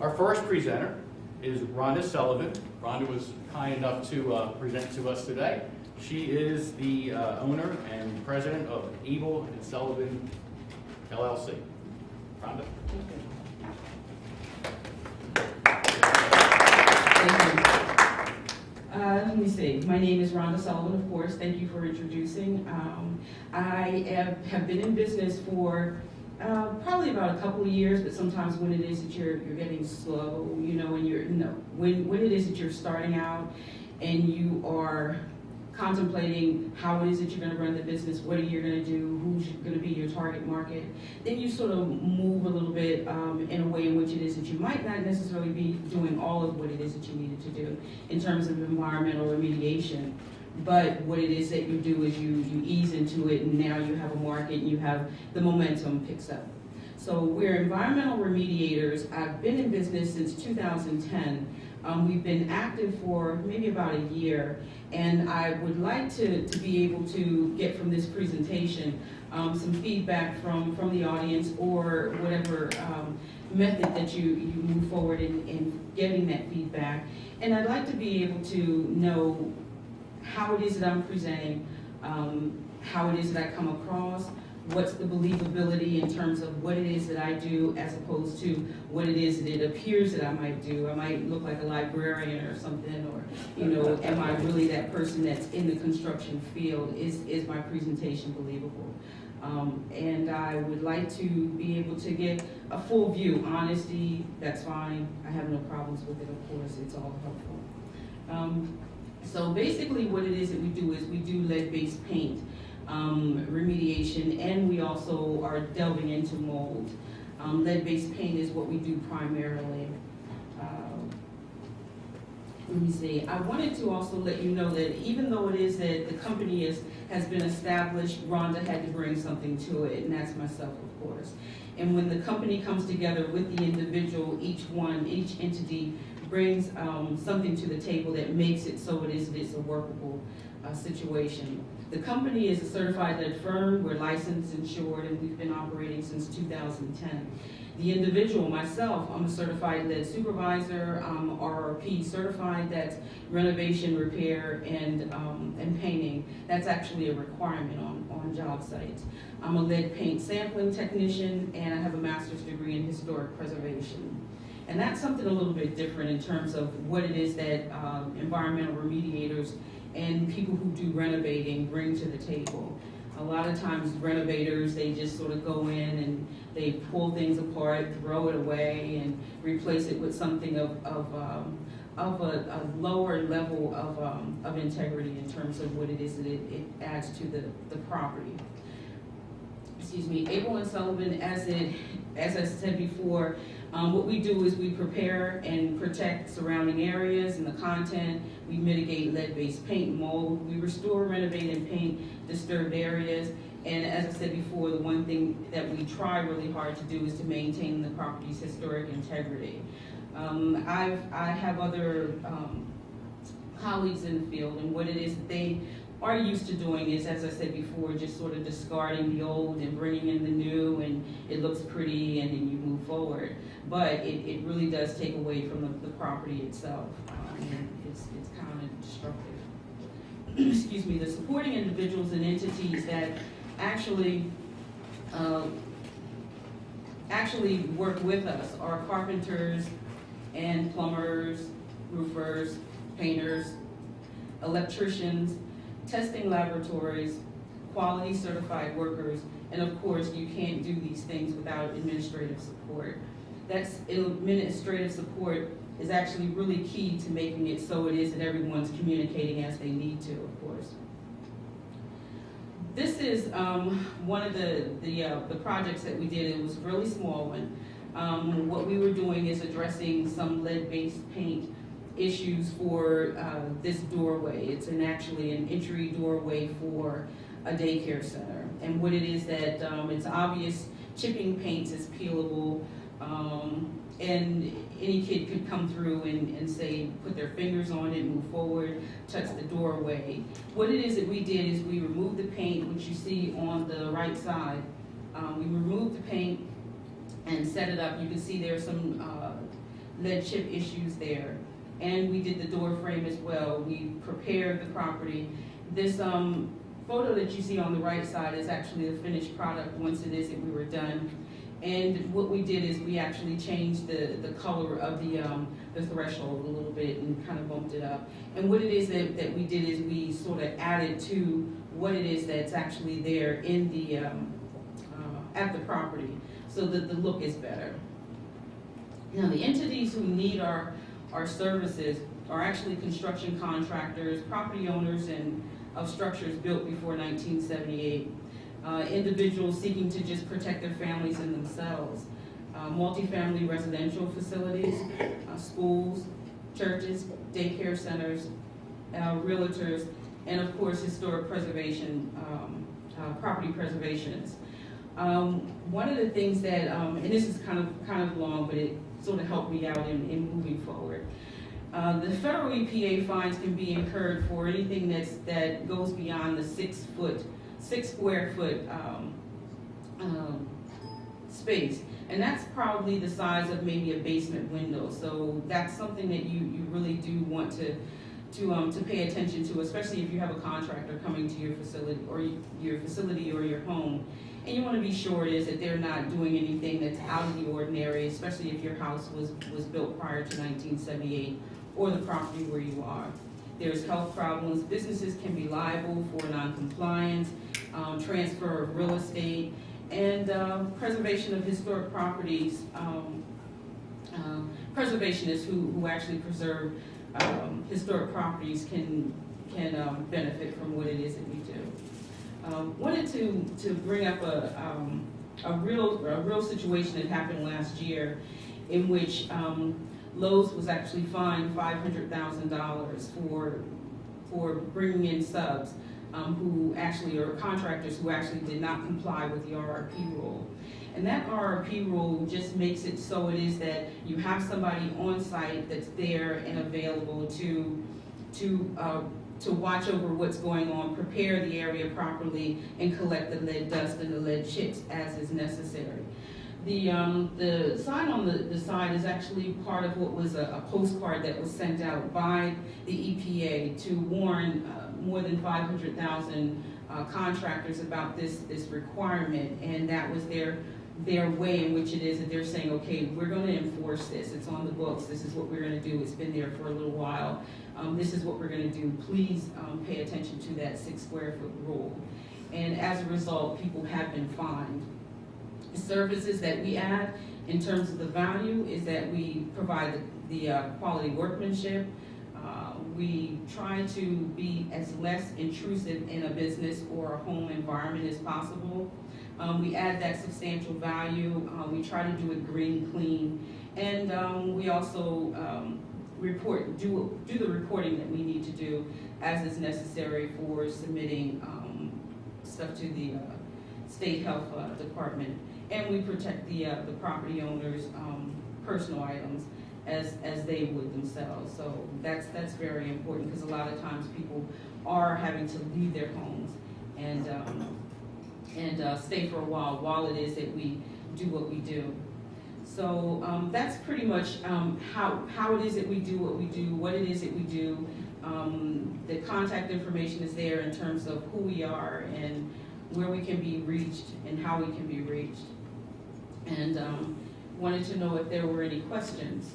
Our first presenter is Rhonda Sullivan. Rhonda was kind enough to present to us today. She is the owner and president of Abel and Sullivan LLC. Rhonda. Thank you. Let me see. My name is Rhonda Sullivan, of course. Thank you for introducing. I have been in business for probably about a couple of years, but sometimes when it is that you're getting slow, you know, when it is that you're starting out and you are contemplating how it is that you're going to run the business, what are you going to do, who's going to be your target market, then you sort of move a little bit in a way in which it is that you might not necessarily be doing all of what it is that you needed to do in terms of environmental remediation. But what it is that you do is you ease into it, and now you have a market and you have the momentum picks up. So we're environmental remediators. I've been in business since 2010. We've been active for maybe about a year, and I would like to be able to get from this presentation some feedback from the audience, or whatever method that you move forward in getting that feedback. And I'd like to be able to know how it is that I'm presenting, how it is that I come across, what's the believability in terms of what it is that I do as opposed to what it is that it appears that I might do. I might look like a librarian or something, or, you know, am I really that person that's in the construction field? Is my presentation believable? And I would like to be able to get a full view. Honesty, that's fine. I have no problems with it, of course. It's all helpful. So basically what it is that we do is we do lead-based paint remediation, and we also are delving into mold. Lead-based paint is what we do primarily. Let me see. I wanted to also let you know that even though it is that the company has been established, Rhonda had to bring something to it, and that's myself, of course. And when the company comes together with the individual, each entity brings something to the table that makes it so it's a workable situation. The company is a certified lead firm. We're licensed, insured, and we've been operating since 2010. The individual, myself, I'm a certified lead supervisor. I'm RRP certified. That's renovation, repair, and painting. That's actually a requirement on job sites. I'm a lead paint sampling technician, and I have a master's degree in historic preservation. And that's something a little bit different in terms of what it is that environmental remediators and people who do renovating bring to the table. A lot of times renovators, they just sort of go in and they pull things apart, throw it away, and replace it with something of a lower level of integrity in terms of what it is that it adds to the property. Excuse me. Abel and Sullivan, as I said before, what we do is we prepare and protect surrounding areas and the content. We mitigate lead-based paint, mold. We restore, renovate, and paint disturbed areas. And as I said before, the one thing that we try really hard to do is to maintain the property's historic integrity. I have other colleagues in the field, and what it is that they are used to doing is, as I said before, just sort of discarding the old and bringing in the new, and it looks pretty, and then you move forward. But it really does take away from the property itself, and it's kind of destructive. Excuse me. The supporting individuals and entities that actually work with us are carpenters and plumbers, roofers, painters, electricians, testing laboratories, quality certified workers, and of course you can't do these things without administrative support. That's administrative support is actually really key to making it so it is that everyone's communicating as they need to, of course. This is one of the projects that we did. It was a really small one. What we were doing is addressing some lead-based paint issues for this doorway. It's actually an entry doorway for a daycare center. And what it is that it's obvious chipping paints is peelable, and any kid could come through and say, put their fingers on it, move forward, touch the doorway. What it is that we did is we removed the paint, which you see on the right side. We removed the paint and set it up. You can see there's some lead chip issues there. And we did the door frame as well. We prepared the property. This photo that you see on the right side is actually the finished product once it is that we were done. And what we did is we actually changed the color of the threshold a little bit and kind of bumped it up. And what it is that we did is we sort of added to what it is that's actually there in the at the property, so that the look is better. Now, the entities who need our services are actually construction contractors, property owners, and of structures built before 1978. Individuals seeking to just protect their families and themselves. Multifamily residential facilities, schools, churches, daycare centers, realtors, and of course historic preservation, property preservationists. One of the things that, and this is kind of long, but it sort of helped me out in moving forward. The federal EPA fines can be incurred for anything that goes beyond the 6 square foot space, and that's probably the size of maybe a basement window. So that's something that you really do want to pay attention to, especially if you have a contractor coming to your facility or your home, and you want to be sure it is that they're not doing anything that's out of the ordinary, especially if your house was built prior to 1978 or the property where you are. There's health problems. Businesses can be liable for noncompliance, transfer of real estate, and preservation of historic properties. Preservationists who actually preserve historic properties can benefit from what it is that we do. Wanted to bring up a real situation that happened last year, in which Lowe's was actually fined $500,000 for bringing in subs who actually are contractors who actually did not comply with the RRP rule. And that RRP rule just makes it so it is that you have somebody on site that's there and available to watch over what's going on, prepare the area properly, and collect the lead dust and the lead chips as is necessary. The sign on the side is actually part of what was a postcard that was sent out by the EPA to warn more than 500,000 contractors about this requirement, and that was their way in which it is that they're saying, okay, we're going to enforce this. It's on the books. This is what we're going to do. It's been there for a little while. This is what we're going to do. Please pay attention to that 6 square foot rule. And as a result, people have been fined. The services that we add in terms of the value is that we provide the quality workmanship. We try to be as less intrusive in a business or a home environment as possible. We add that substantial value. We try to do it green, clean, and we also do the reporting that we need to do as is necessary for submitting stuff to the state health department. And we protect the property owners' personal items as they would themselves. So that's very important, because a lot of times people are having to leave their homes and stay for a while it is that we do what we do. So that's pretty much how it is that we do what we do, what it is that we do. The contact information is there in terms of who we are and where we can be reached and how we can be reached. And wanted to know if there were any questions.